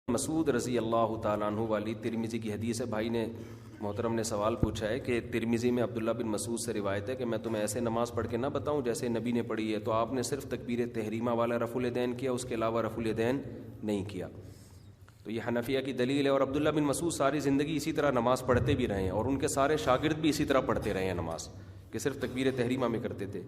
مسعود رضی اللہ تعالیٰ عنہ والی ترمذی کی حدیث ہے. بھائی نے محترم نے سوال پوچھا ہے کہ ترمذی میں عبداللہ بن مسعود سے روایت ہے کہ میں تمہیں ایسے نماز پڑھ کے نہ بتاؤں جیسے نبی نے پڑھی ہے. تو آپ نے صرف تکبیر تحریمہ والا رفع الیدین کیا, اس کے علاوہ رفع الیدین نہیں کیا. تو یہ حنفیہ کی دلیل ہے. اور عبداللہ بن مسعود ساری زندگی اسی طرح نماز پڑھتے بھی رہے ہیں اور ان کے سارے شاگرد بھی اسی طرح پڑھتے رہے ہیں نماز, کہ صرف تکبیر تحریمہ میں کرتے تھے.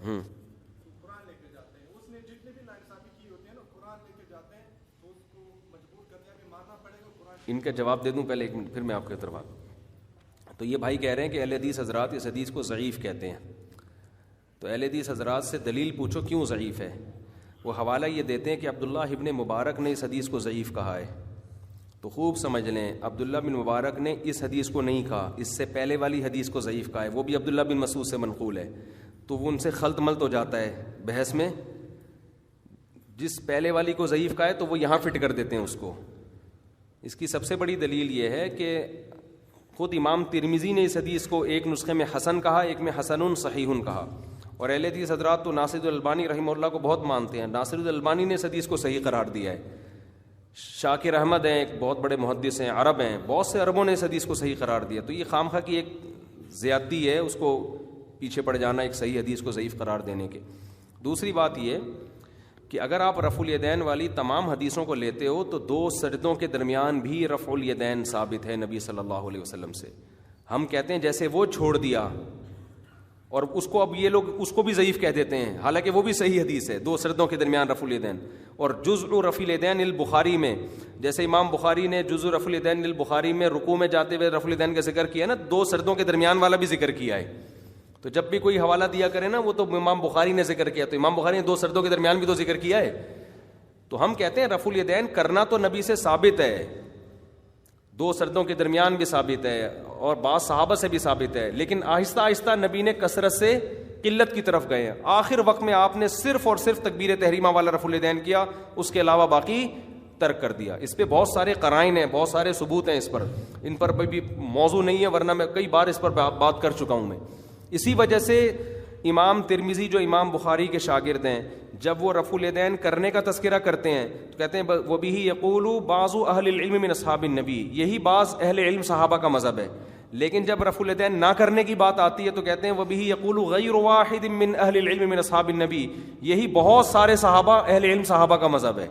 قرآن لے کے جاتے ہیں, اس نے جتنے بھی ناانصافی کی ہوتی ہے نا قرآن لے کے جاتے ہیں تو اس کو مجبور کرتے ہیں کہ مارنا پڑے گا قرآن. ان کا جواب دے دوں پہلے, ایک منٹ پھر میں آپ کی طرف آتا ہوں. تو یہ بھائی کہہ رہے ہیں کہ اہل حدیث حضرات اس حدیث کو ضعیف کہتے ہیں. تو اہل حدیث حضرات سے دلیل پوچھو کیوں ضعیف ہے. وہ حوالہ یہ دیتے ہیں کہ عبداللہ ابن مبارک نے اس حدیث کو ضعیف کہا ہے. تو خوب سمجھ لیں, عبداللہ بن مبارک نے اس حدیث کو نہیں کہا, اس سے پہلے والی حدیث کو ضعیف کہا ہے, وہ بھی عبداللہ بن مسعود سے منقول ہے. تو وہ ان سے خلط ملط ہو جاتا ہے بحث میں. جس پہلے والی کو ضعیف کہا ہے تو وہ یہاں فٹ کر دیتے ہیں اس کو. اس کی سب سے بڑی دلیل یہ ہے کہ خود امام ترمذی نے اس حدیث کو ایک نسخے میں حسن کہا, ایک میں حسن صحیح کہا. اور اہل حدیث حضرات تو ناصر الالبانی رحمہ اللہ کو بہت مانتے ہیں. ناصر الالبانی نے اس حدیث کو صحیح قرار دیا ہے. شاکر احمد ہیں, ایک بہت بڑے محدث ہیں, عرب ہیں, بہت سے عربوں نے اس حدیث کو صحیح قرار دیا. تو یہ خامخواہ کی ایک زیادتی ہے اس کو پیچھے پڑ جانا ایک صحیح حدیث کو ضعیف قرار دینے کے. دوسری بات یہ کہ اگر آپ رفع الیدین والی تمام حدیثوں کو لیتے ہو تو دو سجدوں کے درمیان بھی رفع الیدین ثابت ہے نبی صلی اللہ علیہ وسلم سے. ہم کہتے ہیں جیسے وہ چھوڑ دیا, اور اس کو اب یہ لوگ اس کو بھی ضعیف کہہ دیتے ہیں, حالانکہ وہ بھی صحیح حدیث ہے, دو سجدوں کے درمیان رفع الیدین. اور جزء رفع الیدین البخاری میں, جیسے امام بخاری نے جزء رفع الیدین البخاری میں رکوع میں جاتے ہوئے رفع الیدین کا ذکر کیا نا, دو سجدوں کے درمیان والا بھی ذکر کیا ہے. تو جب بھی کوئی حوالہ دیا کرے نا وہ تو امام بخاری نے ذکر کیا, تو امام بخاری نے دو سجدوں کے درمیان بھی تو ذکر کیا ہے. تو ہم کہتے ہیں رفع الیدین کرنا تو نبی سے ثابت ہے, دو سجدوں کے درمیان بھی ثابت ہے, اور بعض صحابہ سے بھی ثابت ہے, لیکن آہستہ آہستہ نبی نے کثرت سے قلت کی طرف گئے ہیں. آخر وقت میں آپ نے صرف اور صرف تکبیر تحریمہ والا رفع الیدین کیا, اس کے علاوہ باقی ترک کر دیا. اس پہ بہت سارے قرائن ہیں, بہت سارے ثبوت ہیں اس پر, ان پر بھی موضوع نہیں ہے, ورنہ میں کئی بار اس پر بات کر چکا ہوں میں. اسی وجہ سے امام ترمذی جو امام بخاری کے شاگرد ہیں, جب وہ رفع الیدین کرنے کا تذکرہ کرتے ہیں تو کہتے ہیں وہ بھی یقول بعض اہل العلم من اصحاب النبی, یہی بعض اہل علم صحابہ کا مذہب ہے. لیکن جب رفع الیدین نہ کرنے کی بات آتی ہے تو کہتے ہیں وہ بھی یقول غیر واحد من اہل العلم من اصحاب النبی, یہی بہت سارے صحابہ اہل علم صحابہ کا مذہب ہے.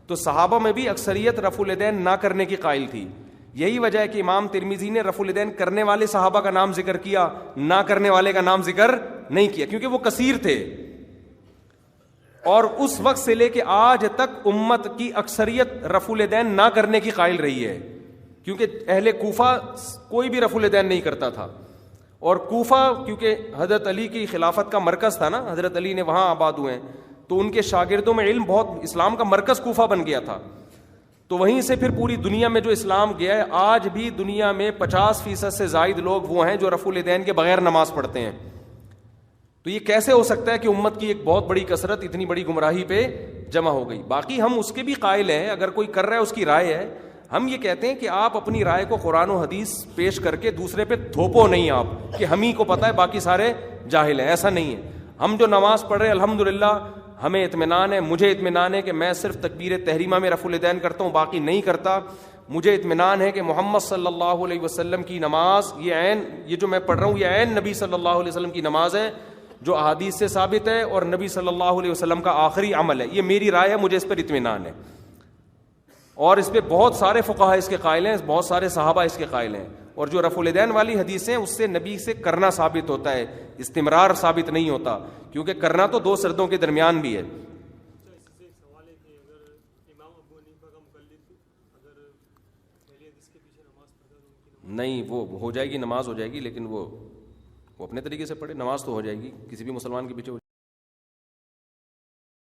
تو صحابہ میں بھی اکثریت رفع الیدین نہ کرنے کی قائل تھی. یہی وجہ ہے کہ امام ترمذی نے رفع الیدین کرنے والے صحابہ کا نام ذکر کیا, نہ کرنے والے کا نام ذکر نہیں کیا, کیونکہ وہ کثیر تھے. اور اس وقت سے لے کے آج تک امت کی اکثریت رفع الیدین نہ کرنے کی قائل رہی ہے, کیونکہ اہل کوفہ کوئی بھی رفع الیدین نہیں کرتا تھا. اور کوفہ کیونکہ حضرت علی کی خلافت کا مرکز تھا نا, حضرت علی نے وہاں آباد ہوئے ہیں, تو ان کے شاگردوں میں علم بہت, اسلام کا مرکز کوفہ بن گیا تھا. تو وہیں سے پھر پوری دنیا میں جو اسلام گیا ہے, آج بھی دنیا میں 50% سے زائد لوگ وہ ہیں جو رفع الیدین کے بغیر نماز پڑھتے ہیں. تو یہ کیسے ہو سکتا ہے کہ امت کی ایک بہت بڑی کثرت اتنی بڑی گمراہی پہ جمع ہو گئی. باقی ہم اس کے بھی قائل ہیں, اگر کوئی کر رہا ہے اس کی رائے ہے. ہم یہ کہتے ہیں کہ آپ اپنی رائے کو قرآن و حدیث پیش کر کے دوسرے پہ تھوپو نہیں آپ, کہ ہم ہی کو پتہ ہے باقی سارے جاہل ہیں. ایسا نہیں ہے. ہم جو نماز پڑھ رہے ہیں الحمدللہ ہمیں اطمینان ہے, مجھے اطمینان ہے کہ میں صرف تکبیر تحریمہ میں رفع الیدین کرتا ہوں, باقی نہیں کرتا. مجھے اطمینان ہے کہ محمد صلی اللہ علیہ وسلم کی نماز یہ جو میں پڑھ رہا ہوں یہ عین نبی صلی اللہ علیہ وسلم کی نماز ہے, جو احادیث سے ثابت ہے, اور نبی صلی اللہ علیہ وسلم کا آخری عمل ہے. یہ میری رائے ہے, مجھے اس پر اطمینان ہے. اور اس پہ بہت سارے فقہاء اس کے قائل ہیں, بہت سارے صحابہ اس کے قائل ہیں. اور جو رفع الیدین والی حدیثیں اس سے نبی سے کرنا ثابت ہوتا ہے, استمرار ثابت نہیں ہوتا, کیونکہ کرنا تو دو سجدوں کے درمیان بھی ہے. نہیں, وہ ہو جائے گی, نماز ہو جائے گی, لیکن وہ اپنے طریقے سے پڑھے, نماز تو ہو جائے گی, کسی بھی مسلمان کے پیچھے